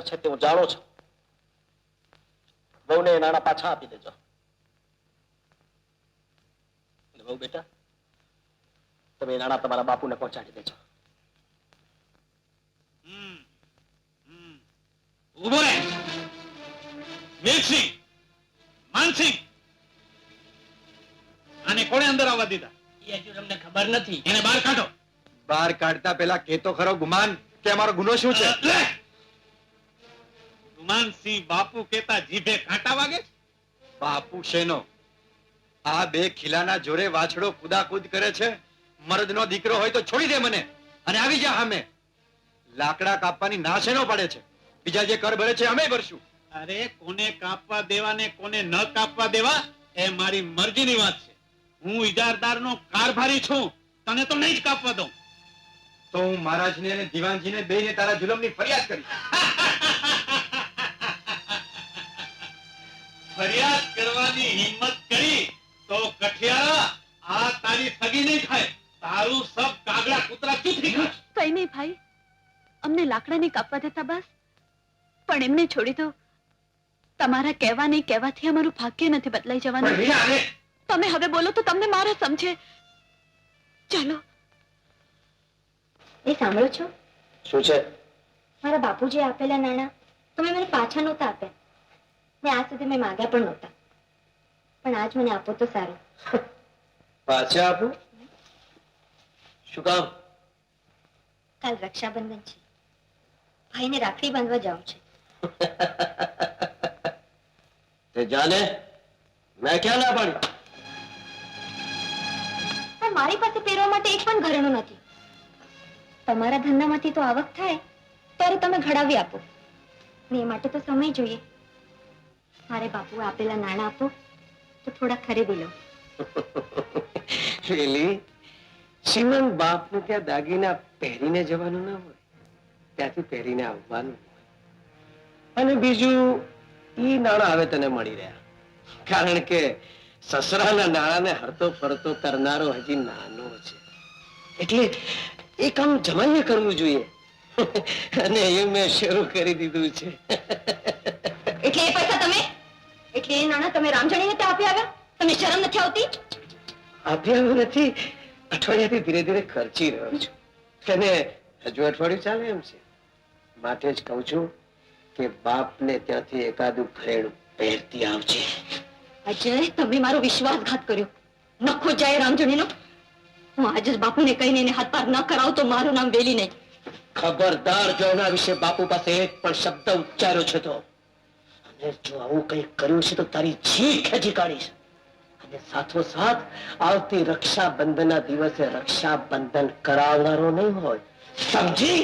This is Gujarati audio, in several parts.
છે તે હું જાણું છું. બહુને એ નાણાં પાછા આપી દેજો. બહુ બેટા, તમે એ નાણાં તમારા બાપુને પહોંચાડી દેજો. ઉભો રહે. વીરસિંહ, માનસિંહ, આને કોણે અંદર આવવા દીધા? એ હજુ તમને ખબર નથી. એને બહાર કાઢો. બહાર કાઢતા પેલા કેતો ખરો ગુમાન કે અમારો ગુનો શું છે? ગુમાનસિંહ બાપુ કેતા જીભે કાંટા વાગે? બાપુ શેનો? આ બે ખીલાના જોરે વાછડો કુદાકુદ કરે છે. મર્દનો દીકરો હોય તો છોડી દે મને અને આવી જા સામે. લાકડા કાપવાની ના શેનો પડે છે? બીજા જે કર ભરે છે અમે ભરશું. અરે કોને કાપવા દેવા ને કોને ન કાપવા દેવા એ મારી મરજીની વાત છે. હું ઇજારદારનો કારભારી છું. તને તો નહીં જ કાપવા દઉં. તો હું મહારાજને અને દીવાનજીને બેયને તારા જુલમની ફરિયાદ કરી. ફરિયાદ કરવાની હિંમત કરી તો કઠિયારા આ તારી સગી નહીં થાય. તારું સબ કાગડા કૂતરા ચૂથી ખાય. કઈ નહીં ભાઈ, અમને લાકડા નહીં કાપવા દેતા બસ, પણ એમને છોડી દો. તમારા કહેવા નહીં કહેવાથી અમારું ભાગ્ય નથી બદલાઈ જવાનું. તમે હવે બોલો તો તમને મારા સમજે. ચાલો. એ સાંભળો છો? શું છે? મારા બાપુજી આપેલા નાણાં તમે મને પાછા નહોતા આપ્યા ને આજ સુધી મેં માંગ્યા પણ નહોતા, પણ આજ મને આપો તો સારું. પાછા આપું? શું કામ? કાલ રક્ષાબંધન છે, ભાઈને રાખડી બાંધવા જાઉં છે. તે જાને, મેં ક્યાં ના પાડી? પણ મારી પાસે પહેરવા માટે એક પણ ઘરેણું નથી. તમારા ધંધામાંથી તો આવક થાય ત્યારે તમે ઘડાવી આપો ને એ માટે તો સમય જોઈએ. મારે બાપુએ આપેલા નાણાં આપો તો થોડા ખરીદી લો. પેલી શ્રીમંત બાપને ત્યાં દાગીના પહેરીને જવાનું ના હોય, ત્યાંથી પહેરીને આવવાનું હોય. અને બીજું ઈ નાણાં હવે તને મળી રહ્યા, કારણ કે સસરાના નાણાંને હરતો ફરતો કરનારો હજી નાનો છે. એટલે એ કામ જમાઈને કરવું જોઈએ અને એ મેં શરૂ કરી દીધું છે. એટલે એ પૈસા તમે, એટલે એ નાણાં તમે રામજણીને ત્યાં આપી આવ્યા? તમને શરમ નથી આવતી? આપ્યા નથી, અઠવાડિયાથી ધીરે ધીરે ખર્ચી રહ્યો છું. અને હજુ અઠવાડિયું ચાલે એમ છે. માટે જ કહું છું કે બાપને ત્યાંથી એકાદું ઘરેણું પહેરતી આવજે. અજય, તમે મારો વિશ્વાસઘાત કર્યો. નખો જાય રામજણીનો. હું આજે જ બાપુને કહીને એને હાથ પાર ન કરાવું તો મારું નામ વેલી નહીં. ખબરદાર જો એના વિશે બાપુ પાસે એક પણ શબ્દ ઉચ્ચાર્યો છે તો, અને જો આવું કંઈ કર્યું છે તો તારી જીભ ખેંચી કાઢીશ. અને સાથોસાથ આવતી રક્ષાબંધનના દિવસે રક્ષાબંધન કરાવનારો નહીં હોય, સમજી?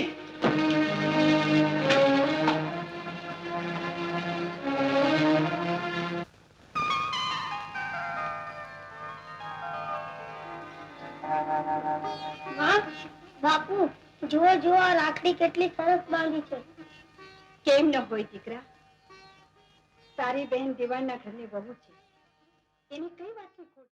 બાપુ જુઓ જુઓ, આ રાખડી કેટલી સરસ બાંધી છે. કેમ ન હોય દીકરા, તારી બહેન દિવાળના ઘરની બહુ છે, એની કઈ વાતની ખોટ?